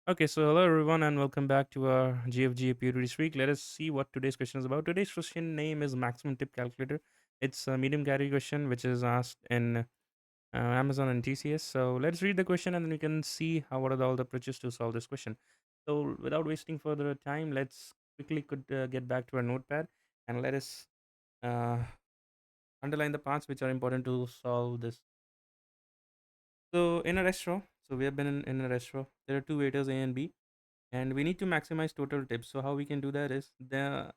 Okay, so hello everyone and welcome back to our GFG Beauty this week. Let us see what today's question is about. Today's question name is Maximum Tip Calculator. It's a medium category question which is asked in Amazon and TCS. So let's read the question and then we can see what are all the approaches to solve this question. So without wasting further time, let's quickly get back to our notepad and let us uh, underline the parts which are important to solve this. So in a restaurant, so we have been in a restaurant. There are two waiters A and B and we need to maximize total tips. So how we can do that is the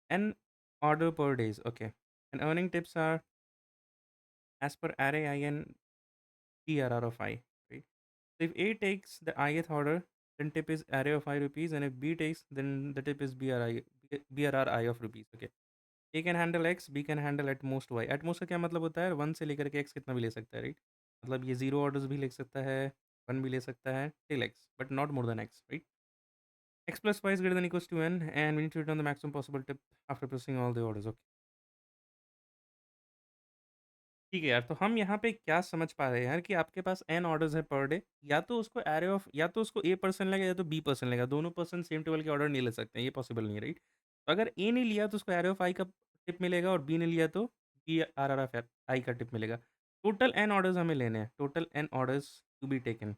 n order per days. Okay, and earning tips are as per array I and PRR of I, right? So if A takes the ith order, then tip is array of I rupees, and if B takes, then the tip is BRRI of rupees. Okay, A can handle X, B can handle at most Y. At most का क्या मतलब होता है? 1 से लेकर के X कितना भी ले सकता है, राइट? मतलब ये 0 ऑर्डर्स भी ले सकता है, 1 भी ले सकता है, till X, but not more than X, right? X plus Y is greater than equals to N, and we need to return the maximum possible tip after pressing all the orders. Okay. ठीक है यार, तो हम यहाँ पे क्या समझ पा रहे हैं यार कि आपके पास एन ऑर्डर्स है पर डे, या तो उसको एरे ऑफ या तो उसको ए पर्सन लेगा या तो बी पर्सन लेगा, दोनों पर्सन सेम टेबल के ऑर्डर नहीं ले सकते हैं, ये पॉसिबल नहीं है, राइट? तो अगर ए ने लिया तो उसको एरे ऑफ आई का टिप मिलेगा और बी ने लिया तो B R R F I का टिप मिलेगा। टोटल एन ऑर्डर्स हमें लेने हैं, total N orders to be taken,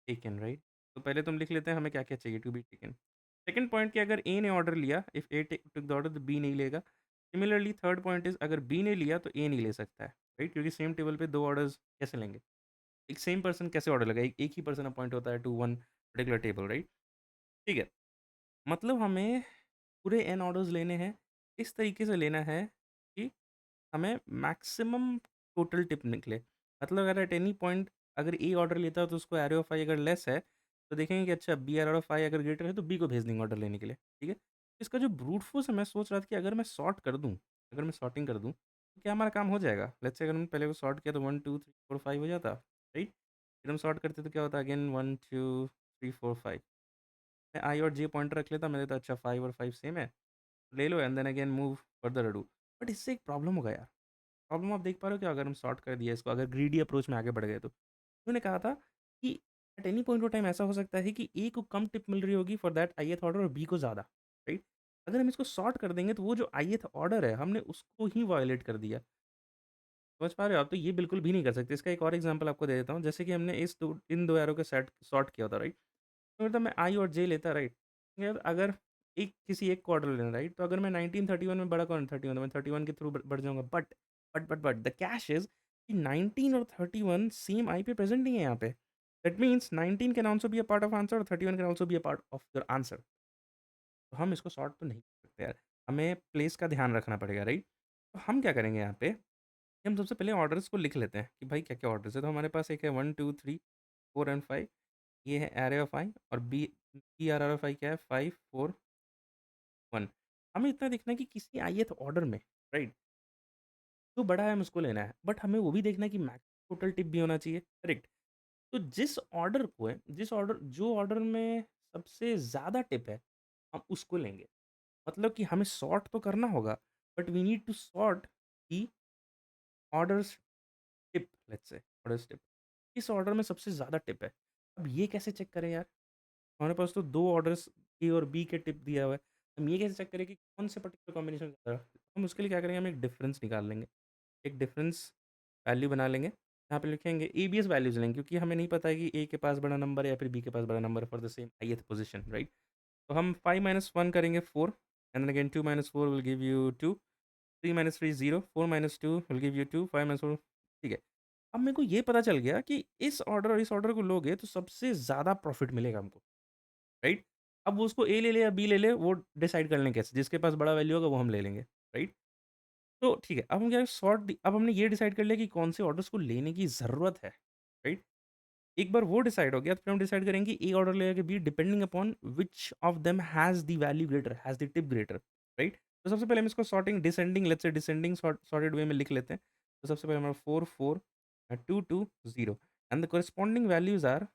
taken, right? तो पहले तुम लिख लेते हैं हमें क्या क्या चाहिए to be taken. Second point कि अगर ए ने ऑर्डर लिया, if A took the order तो बी नहीं लेगा। सिमिलरली थर्ड पॉइंट इज अगर बी ने लिया तो ए नहीं ले सकता है, राइट? क्योंकि सेम टेबल पे दो ऑर्डर्स कैसे लेंगे? एक सेम पर्सन कैसे ऑर्डर लगा? एक ही पर्सन अपॉइंट होता है to one particular table, right? ठीक है, मतलब हमें पूरे एन ऑर्डर्स लेने हैं, इस तरीके से लेना है कि हमें मैक्सिमम टोटल टिप निकले। मतलब अगर एट एनी पॉइंट अगर ए ऑर्डर लेता है तो उसको एरो ऑफ आई अगर लेस है तो देखेंगे कि अच्छा बी आर ऑफ आई अगर ग्रेटर है तो बी को भेज देंगे ऑर्डर लेने के लिए, ठीक है? इसका जो ब्रूट फोर्स है, मैं सोच रहा था कि अगर मैं सॉर्ट कर दूँ, अगर मैं सॉर्टिंग कर दूँ तो क्या हमारा काम हो जाएगा? लेट्स से अगर हमने पहले को सॉर्ट किया तो 1 2 3 4 5 हो जाता, राइट? फिर हम सॉर्ट करते तो क्या होता अगेन 1 2 3 4 5। मैं आई और जे पॉइंटर रख लेता, मैंने तो अच्छा 5 और 5 सेम है, ले लो and then again move further do. But इससे एक प्रॉब्लम होगा यार। प्रॉब्लम आप देख पा रहे हो क्या? अगर हम सॉर्ट कर दिया इसको, अगर ग्रीडी अप्रोच में आगे बढ़ गए तो उन्होंने कहा था कि at any point of time ऐसा हो सकता है कि ए को कम टिप मिल रही होगी फॉर दैट आई ऑर्डर और बी को ज़्यादा, राइट? अगर हम इसको सॉर्ट कर देंगे तो वो जो आई ऑर्डर है हमने उसको ही वायलेट कर दिया। समझ पा रहे हो आप? तो ये बिल्कुल भी नहीं कर सकते। इसका एक और एग्जांपल आपको दे देता हूँ, जैसे कि हमने इन दो एरो के सेट सॉर्ट किया था, राइट? तो मतलब मैं आई और जे लेता, राइट? यार अगर किसी एक को ऑर्डर लेना, राइट? तो अगर मैं 1931 में बड़ा कौन 31, तो मैं 31 के थ्रू बढ़ जाऊंगा, बट द कैश इज कि 19 और 31 सेम आई पे प्रेजेंट नहीं है यहाँ पे। That means 19 can also be a part of answer और 31 can also be a part of your answer. तो हम इसको सॉर्ट तो नहीं कर सकते यार, हमें प्लेस का ध्यान रखना पड़ेगा, राइट? तो हम क्या करेंगे यहाँ पे कि हम सबसे पहले ऑर्डर्स को लिख लेते हैं कि भाई क्या क्या ऑर्डर्स है। तो हमारे पास एक है 1 2 3 4 एंड 5, ये है एरे ऑफ आई, और बी आर आर ऑफ आई क्या है 5 4 1। हमें इतना देखना है कि किसी ith ऑर्डर में, राइट, जो बड़ा है हमें उसको लेना है, बट हमें वो भी देखना है कि मैक्स टोटल टिप भी होना चाहिए, करेक्ट? तो जिस ऑर्डर जो ऑर्डर में सबसे ज़्यादा टिप है हम उसको लेंगे। मतलब कि हमें सॉर्ट तो करना होगा, but we need to sort the orders tip, let's say orders tip, किस ऑर्डर में सबसे ज़्यादा टिप है। अब ये कैसे चेक करें यार? हमारे पास तो 2 ऑर्डर्स ए और बी के टिप दिया हुआ है। हम ये कैसे चेक करें कि कौन से पर्टिकुलर कॉम्बिनेशन ज़्यादा है? हम उसके लिए क्या करेंगे, हम एक डिफरेंस निकाल लेंगे। एक डिफरेंस वैल्यू बना लेंगे। यहाँ पे लिखेंगे एबीएस वैल्यूज़ लेंगे, क्योंकि हमें नहीं पता है कि ए के पास बड़ा नंबर है या फिर बी के पास बड़ा नंबर है for the same ith position, right? तो हम 5 माइनस 1 करेंगे 4, and then again 2 minus 4 will give you 2, 3 minus 3 0, 4 minus 2 will give you 2, 5 minus 4, ठीक है। अब मेरे को ये पता चल गया कि इस ऑर्डर और इस ऑर्डर को लोगे तो सबसे ज़्यादा प्रॉफ़िट मिलेगा हमको, राइट? अब वो उसको ए ले ले या बी ले ले, वो डिसाइड कर लें कैसे, जिसके पास बड़ा वैल्यू होगा वो हम ले लेंगे, राइट? तो ठीक है, अब हम क्या अब हमने ये डिसाइड कर लिया कि कौन से ऑर्डर्स को लेने की ज़रूरत है, राइट? एक बार वो डिसाइड हो गया तो फिर हम डिसाइड करेंगे कि ए ऑर्डर लेगा कि B, depending upon which of them has the value greater, has the tip greater, right? तो सबसे पहले हम इसको sorting descending, let's say descending sorted way में लिख लेते हैं। तो सबसे पहले हमारा 4 4 2 2 0, and the corresponding values are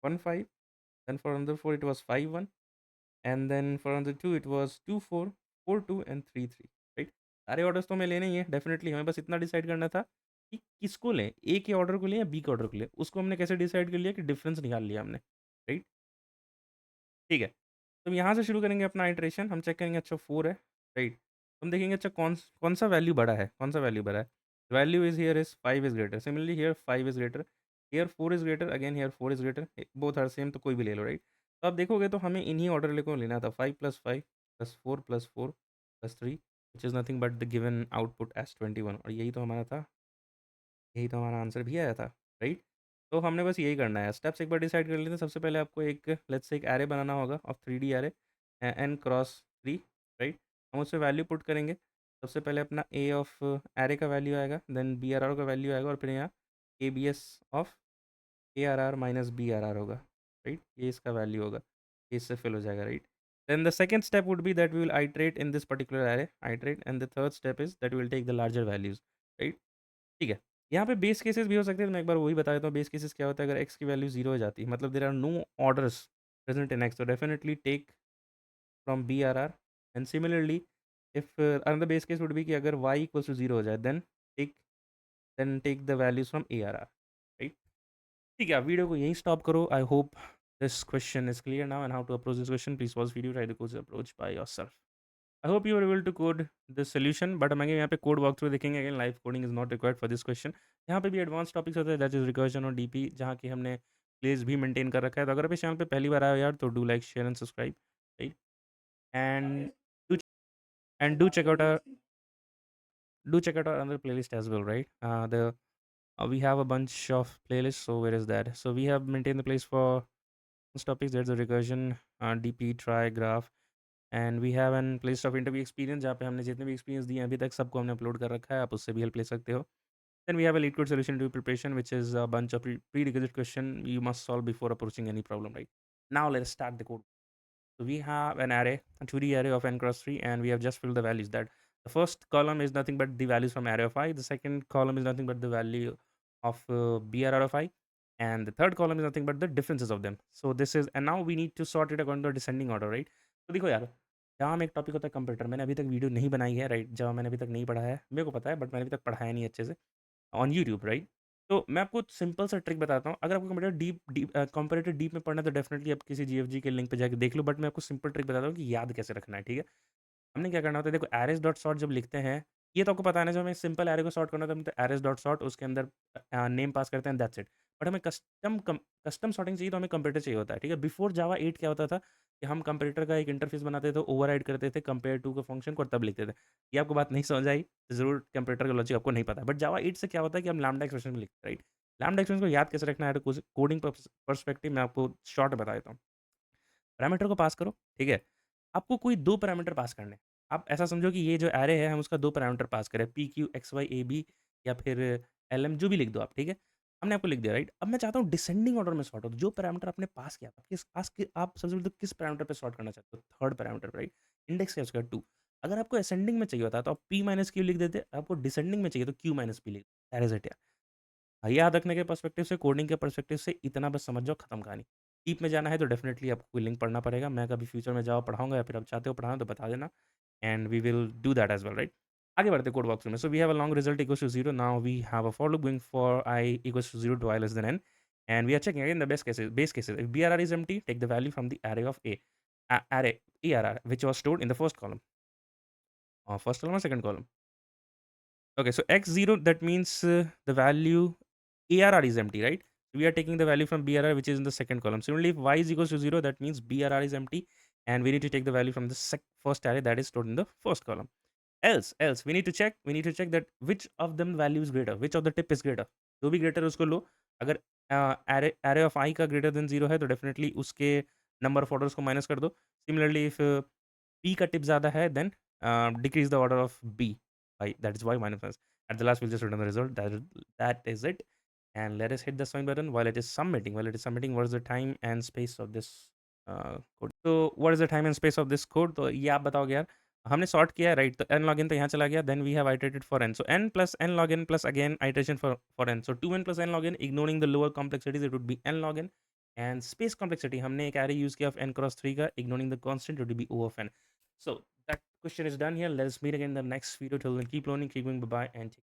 1 5, then for another 4 it was 5 1, and then for another 2 it was 2 4 4 2 and 3 3, right? सारे ऑर्डर्स तो हमें लेने ही है डेफिनिटली, हमें बस इतना डिसाइड करना था कि किसको लें, ए के ऑर्डर को लें या बी के ऑर्डर को लें। उसको हमने कैसे डिसाइड कर लिया कि डिफरेंस निकाल लिया हमने। राइट? ठीक है। तो हम यहाँ से शुरू करेंगे अपना आइटरेशन, हम चेक करेंगे अच्छा 4 है, राइट? हम देखेंगे अच्छा कौन-सा वैल्यू बड़ा है, कौन-सा वैल्यू बड़ा है? Value is here is 5 is greater, similarly here 5 is greater, here 4 is greater, again here 4 is greater, both are same तो कोई भी ले लो, राइट? तो आप देखोगे तो हमें इन्हीं ऑर्डर को लेना था 5 + 5 + 4 + 3 which is nothing but the given output as 21 और यही तो हमारा था, यही तो हमारा आंसर भी आया था, राइट? तो हमने बस यही करना है, स्टेप्स एक बार डिसाइड कर लेते हैं। सबसे पहले आपको एक लेट्स से एक एरे बनाना होगा of 3D array n cross 3, right? हम उसमें वैल्यू पुट करेंगे। सबसे पहले अपना ए ऑफ एरे का वैल्यू आएगा, देन BRR का वैल्यू आएगा और फिर यहाँ ABS of ARR minus BRR होगा, राइट? ये इसका वैल्यू होगा, ये इससे फिल हो जाएगा, right? Then the second step would be that we will iterate in this particular array, iterate, and the third step is that we will take the larger values, right? ठीक है। यहाँ पे base cases भी हो सकते हैं, तो मैं एक बार वही बता देता हूँ बेस केसेस क्या होता है अगर x की वैल्यू 0 हो जाती है, मतलब there are no orders present in x, तो definitely take from BRR and similarly if another base case would be कि अगर y इक्वल्स टू 0 हो जाए take take the values from ARR, right? ठीक है, आप वीडियो को यहीं स्टॉप करो। I hope this question is clear now and how to approach this question, please pause video, try the code approach by yourself. I hope you are able to code this solution, but हम आगे यहाँ पे code walk through देखेंगे। Again live coding is not required for this question. यहाँ पे भी advance topics होते हैं दैट इज रिकर्जन और डीपी, जहाँ की हमने प्लेस भी मेंटेन कर रखा है। तो अगर आप इस चैनल पे पहली बार आए हो यार तो do like share and subscribe, right? And do and do check out our another playlist as well, right? The we have a bunch of playlists, so where is that? So we have maintained the place for these topics. There's a recursion, DP, try, graph, and we have an playlist of interview experience जहाँ पे हमने जितने भी experience दिए हैं अभी तक सबको हमने अपलोड कर रखा है, आप उससे भी हेल्प ले सकते हो। Then we have a LeetCode solution to preparation which is a bunch of prerequisite question you must solve before approaching any problem, right? Now let's start the code. So we have an array, a 2D array of n cross 3, and we have just filled the values. That the first column is nothing but the values from array of I. The second column is nothing but the value of BRR of I, and the third column is nothing but the differences of them. So this is, and now we need to sort it according to a descending order, right? तो देखो यार, जहाँ में एक topic होता है computer, मैंने अभी तक वीडियो नहीं बनाई है, राइट? जहाँ मैंने अभी तक नहीं पढ़ा है, मेरे को पता है, बट मैंने अभी तक पढ़ाया नहीं अच्छे से ऑन यूट्यूब, राइट? तो मैं आपको सिंपल सा ट्रिक बताता हूँ। अगर आपको कंप्यूटर कंपैरेटिव डीप में पढ़ना है तो डेफिनिटली आप किसी जीएफजी के लिंक पे जाके देख लो, बट मैं आपको सिंपल ट्रिक बताता हूँ कि याद कैसे रखना है, ठीक है? हमने क्या करना होता है, देखो एरेज़ डॉट सॉर्ट जब लिखते हैं, ये तो आपको पता है ना, जब हमें सिंपल एरे को सॉर्ट करना होता है, हम तो एरेज़ डॉट सॉर्ट उसके अंदर नेम पास करते हैं, दैट्स इट। बट हमें कस्टम सॉर्टिंग चाहिए तो हमें कंपैरेटर चाहिए होता है, ठीक है? बिफोर जावा 8 क्या होता था कि हम कंपैरेटर का एक इंटरफ़ेस बनाते थे, ओवरराइड करते थे कंपेयर टू के फंक्शन को और तब लिखते थे। ये आपको बात नहीं समझ आई, तो ज़रूर कंपैरेटर का लॉजिक आपको नहीं पता है। बट जावा 8 से क्या होता है कि हम लैम्ब्डा एक्सप्रेशन में लिखते हैं, राइट? लैम्ब्डा एक्सप्रेशन को याद कैसे रखना है, तो कोडिंग पर्सपेक्टिव में आपको शॉर्ट बता देता हूँ। पैरामीटर को पास करो, ठीक है? आपको कोई 2 पैरामीटर पास करने हैं। आप ऐसा समझो कि ये जो एरे है हम उसका 2 पैरामीटर पास करें, पी, क्यू, एक्स, वाई, ए, बी या फिर एलएम जो भी लिख दो आप, ठीक है? हमने आपको लिख दिया, राइट? अब मैं चाहता हूँ डिसेंडिंग ऑर्डर में सॉर्ट हो, तो जो पैरामीटर आपने पास किया था, आप सबसे पहले तो किस पैरामीटर पे सॉर्ट करना चाहते हो? थर्ड पैरामीटर पे, राइट? इंडेक्स क्या है उसका 2। अगर आपको असेंडिंग में चाहिए होता तो आप p माइनस क्यू लिख देते, आपको डिसेंडिंग में चाहिए तो q माइनस p लिख, दैट इज़ इट यार। याद रखने के पर्सपेक्टिव से, कोडिंग के पर्सपेक्टिव से इतना बस समझ जाओ, खत्म कहानी। डीप में जाना है तो डेफिनिटली आपको कोई लिंक पढ़ना पड़ेगा। मैं कभी फ्यूचर में जावा पढ़ाऊँगा या फिर आप चाहते हो पढ़ाना तो बता देना and we will do that as well, right? आगे बढ़ते हैं कोड वॉकथ्रू में। So we have a long result equals to 0, now we have a for loop going for I equals to 0 to I less than n and we are checking again the base cases. If BRR is empty, take the value from the array of array ARR which was stored in the first column or second column? Okay, so x0 that means the value ARR is empty, right? We are taking the value from BRR which is in the second column. Similarly, if y is equals to 0, that means BRR is empty and we need to take the value from the first array that is stored in the first column. Else we need to check that which of them value is greater, which of the tip is greater. जो भी greater है उसको लो। अगर array of I का greater than 0 है तो definitely उसके number of orders को minus कर दो। Similarly, if P का tip ज़्यादा है then decrease the order of B by, that is y minus minus. At the last we'll just return the result. That is it. And let us hit the submit button while it is submitting. What is the time and space of this code? So what is the time and space of this code? तो ये आप बताओगे यार। हमने sort किया है, right? तो n log n तो यहाँ चला गया, then we have iterated for n, so n plus n log n plus again iteration for n, so 2n plus n log n, ignoring the lower complexities it would be n log n। And space complexity हमने एक array use किया of n cross 3 का, ignoring the constant it would be O of n। So that question is done here. Let's meet again in the next video. Till then, keep learning, keep going. Bye bye, and take